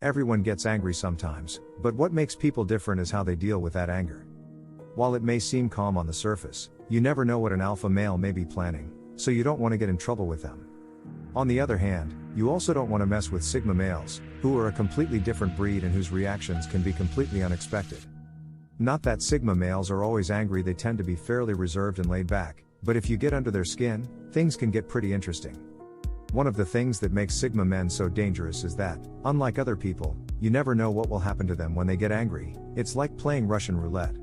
Everyone gets angry sometimes, but what makes people different is how they deal with that anger. While it may seem calm on the surface, you never know what an alpha male may be planning, so you don't want to get in trouble with them. On the other hand, you also don't want to mess with sigma males, who are a completely different breed and whose reactions can be completely unexpected. Not that sigma males are always angry, they tend to be fairly reserved and laid back, but if you get under their skin, things can get pretty interesting. One of the things that makes sigma men so dangerous is that, unlike other people, you never know what will happen to them when they get angry. It's like playing Russian roulette.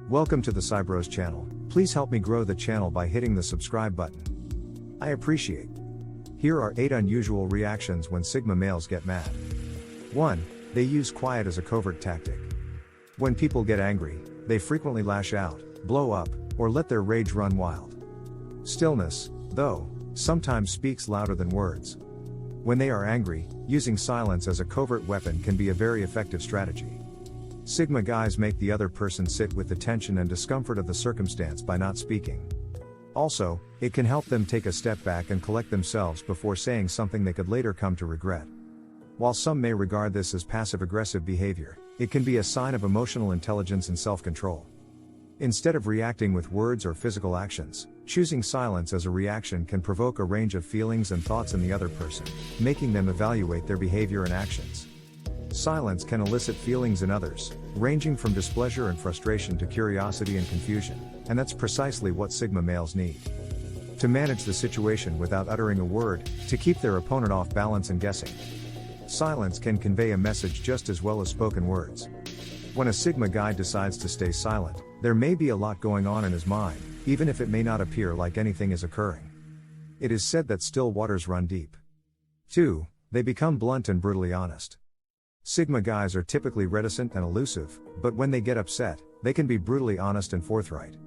Welcome to the Sibros channel. Please help me grow the channel by hitting the subscribe button. I appreciate. Here are 8 unusual reactions when sigma males get mad. 1. They use quiet as a covert tactic. When people get angry, they frequently lash out, blow up, or let their rage run wild. Stillness, though, sometimes speaks louder than words. When they are angry, using silence as a covert weapon can be a very effective strategy. Sigma guys make the other person sit with the tension and discomfort of the circumstance by not speaking. Also, it can help them take a step back and collect themselves before saying something they could later come to regret. While some may regard this as passive-aggressive behavior, it can be a sign of emotional intelligence and self-control. Instead of reacting with words or physical actions, choosing silence as a reaction can provoke a range of feelings and thoughts in the other person, making them evaluate their behavior and actions. Silence can elicit feelings in others, ranging from displeasure and frustration to curiosity and confusion, and that's precisely what sigma males need. To manage the situation without uttering a word, to keep their opponent off balance and guessing. Silence can convey a message just as well as spoken words. When a sigma guy decides to stay silent, there may be a lot going on in his mind, even if it may not appear like anything is occurring. It is said that still waters run deep. 2. They become blunt and brutally honest. Sigma guys are typically reticent and elusive, but when they get upset, they can be brutally honest and forthright.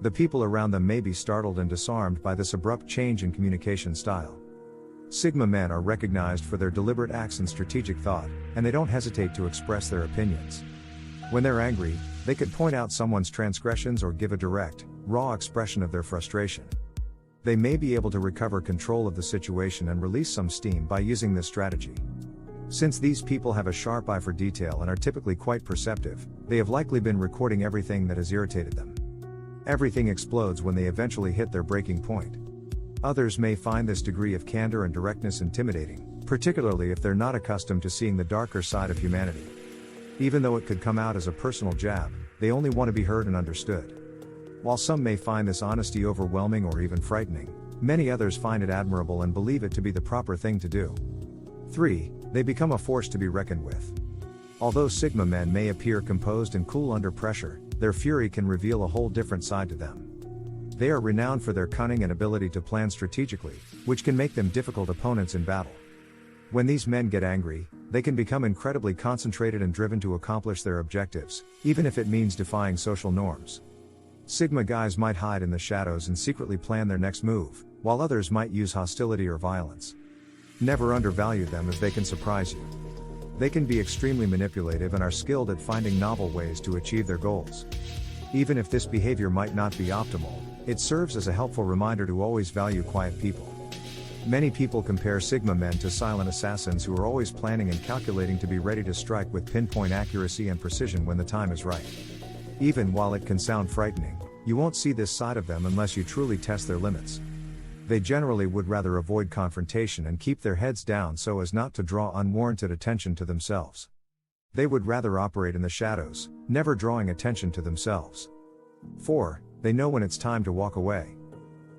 The people around them may be startled and disarmed by this abrupt change in communication style. Sigma men are recognized for their deliberate acts and strategic thought, and they don't hesitate to express their opinions. When they're angry, they could point out someone's transgressions or give a direct, raw expression of their frustration. They may be able to recover control of the situation and release some steam by using this strategy. Since these people have a sharp eye for detail and are typically quite perceptive, they have likely been recording everything that has irritated them. Everything explodes when they eventually hit their breaking point. Others may find this degree of candor and directness intimidating, particularly if they're not accustomed to seeing the darker side of humanity. Even though it could come out as a personal jab, they only want to be heard and understood. While some may find this honesty overwhelming or even frightening, many others find it admirable and believe it to be the proper thing to do. 3. They become a force to be reckoned with. Although sigma men may appear composed and cool under pressure, their fury can reveal a whole different side to them. They are renowned for their cunning and ability to plan strategically, which can make them difficult opponents in battle. When these men get angry, they can become incredibly concentrated and driven to accomplish their objectives, even if it means defying social norms. Sigma guys might hide in the shadows and secretly plan their next move, while others might use hostility or violence. Never undervalue them as they can surprise you. They can be extremely manipulative and are skilled at finding novel ways to achieve their goals. Even if this behavior might not be optimal, it serves as a helpful reminder to always value quiet people. Many people compare sigma men to silent assassins who are always planning and calculating to be ready to strike with pinpoint accuracy and precision when the time is right. Even while it can sound frightening, you won't see this side of them unless you truly test their limits. They generally would rather avoid confrontation and keep their heads down so as not to draw unwarranted attention to themselves. They would rather operate in the shadows, never drawing attention to themselves. 4. They know when it's time to walk away.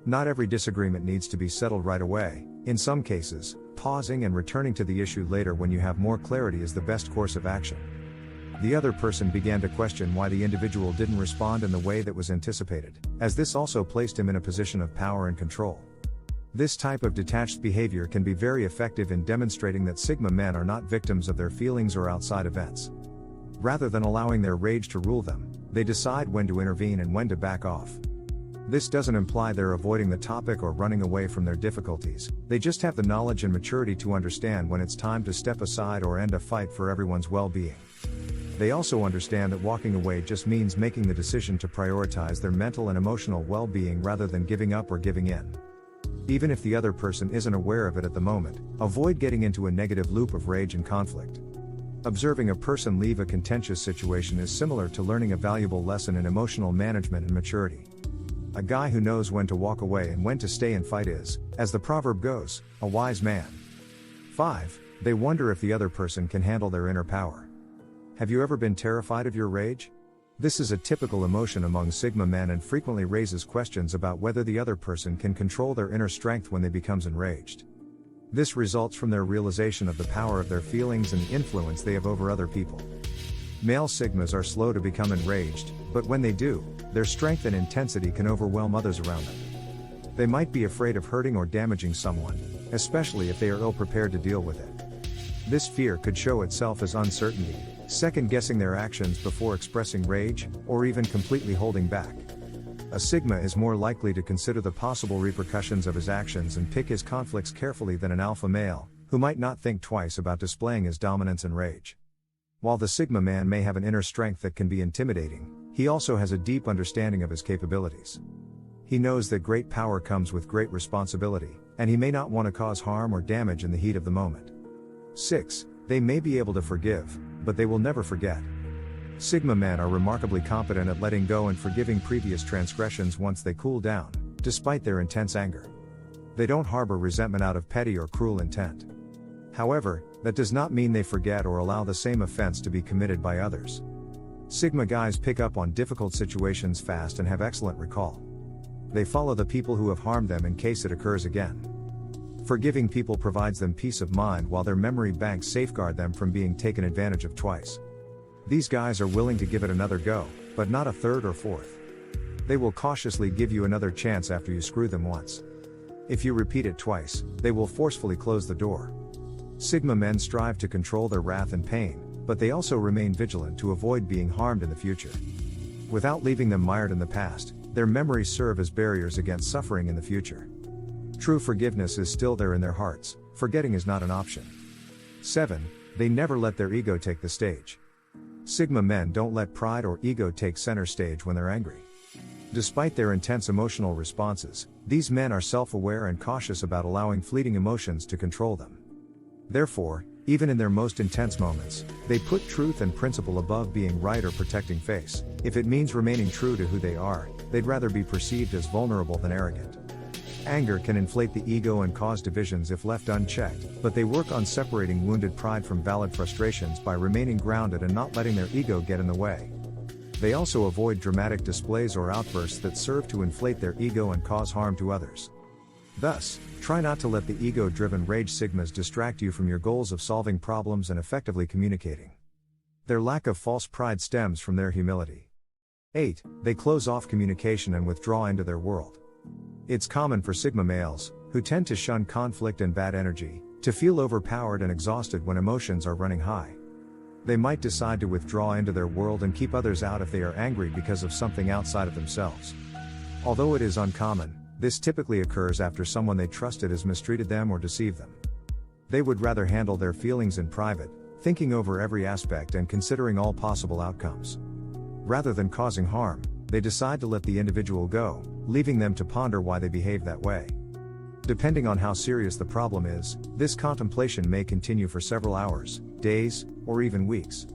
Not every disagreement needs to be settled right away. In some cases, pausing and returning to the issue later when you have more clarity is the best course of action. The other person began to question why the individual didn't respond in the way that was anticipated, as this also placed him in a position of power and control. This type of detached behavior can be very effective in demonstrating that sigma men are not victims of their feelings or outside events. Rather than allowing their rage to rule them, they decide when to intervene and when to back off. This doesn't imply they're avoiding the topic or running away from their difficulties, they just have the knowledge and maturity to understand when it's time to step aside or end a fight for everyone's well-being. They also understand that walking away just means making the decision to prioritize their mental and emotional well-being rather than giving up or giving in. Even if the other person isn't aware of it at the moment, avoid getting into a negative loop of rage and conflict. Observing a person leave a contentious situation is similar to learning a valuable lesson in emotional management and maturity. A guy who knows when to walk away and when to stay and fight is, as the proverb goes, a wise man. 5. They wonder if the other person can handle their inner power. Have you ever been terrified of your rage? This is a typical emotion among Sigma men and frequently raises questions about whether the other person can control their inner strength when they become enraged. This results from their realization of the power of their feelings and the influence they have over other people. Male Sigmas are slow to become enraged, but when they do, their strength and intensity can overwhelm others around them. They might be afraid of hurting or damaging someone, especially if they are ill-prepared to deal with it. This fear could show itself as uncertainty, second-guessing their actions before expressing rage, or even completely holding back. A Sigma is more likely to consider the possible repercussions of his actions and pick his conflicts carefully than an alpha male, who might not think twice about displaying his dominance and rage. While the Sigma man may have an inner strength that can be intimidating, he also has a deep understanding of his capabilities. He knows that great power comes with great responsibility, and he may not want to cause harm or damage in the heat of the moment. 6. They may be able to forgive, but they will never forget. Sigma men are remarkably competent at letting go and forgiving previous transgressions once they cool down, despite their intense anger. They don't harbor resentment out of petty or cruel intent. However, that does not mean they forget or allow the same offense to be committed by others. Sigma guys pick up on difficult situations fast and have excellent recall. They follow the people who have harmed them in case it occurs again. Forgiving people provides them peace of mind while their memory banks safeguard them from being taken advantage of twice. These guys are willing to give it another go, but not a third or fourth. They will cautiously give you another chance after you screw them once. If you repeat it twice, they will forcefully close the door. Sigma men strive to control their wrath and pain, but they also remain vigilant to avoid being harmed in the future. Without leaving them mired in the past, their memories serve as barriers against suffering in the future. True forgiveness is still there in their hearts, forgetting is not an option. 7. They never let their ego take the stage. Sigma men don't let pride or ego take center stage when they're angry. Despite their intense emotional responses, these men are self-aware and cautious about allowing fleeting emotions to control them. Therefore, even in their most intense moments, they put truth and principle above being right or protecting face. If it means remaining true to who they are, they'd rather be perceived as vulnerable than arrogant. Anger can inflate the ego and cause divisions if left unchecked, but they work on separating wounded pride from valid frustrations by remaining grounded and not letting their ego get in the way. They also avoid dramatic displays or outbursts that serve to inflate their ego and cause harm to others. Thus, try not to let the ego-driven rage Sigmas distract you from your goals of solving problems and effectively communicating. Their lack of false pride stems from their humility. 8. They close off communication and withdraw into their world. It's common for Sigma males, who tend to shun conflict and bad energy, to feel overpowered and exhausted when emotions are running high. They might decide to withdraw into their world and keep others out if they are angry because of something outside of themselves. Although it is uncommon, this typically occurs after someone they trusted has mistreated them or deceived them. They would rather handle their feelings in private, thinking over every aspect and considering all possible outcomes. Rather than causing harm, they decide to let the individual go, leaving them to ponder why they behave that way. Depending on how serious the problem is, this contemplation may continue for several hours, days, or even weeks.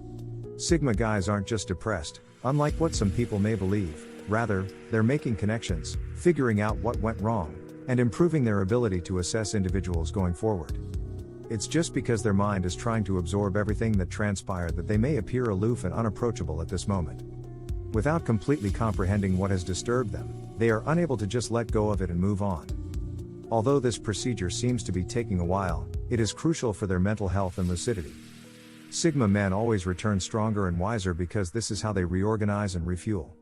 Sigma guys aren't just depressed, unlike what some people may believe. Rather, they're making connections, figuring out what went wrong, and improving their ability to assess individuals going forward. It's just because their mind is trying to absorb everything that transpired that they may appear aloof and unapproachable at this moment. Without completely comprehending what has disturbed them, they are unable to just let go of it and move on. Although this procedure seems to be taking a while, it is crucial for their mental health and lucidity. Sigma men always return stronger and wiser because this is how they reorganize and refuel.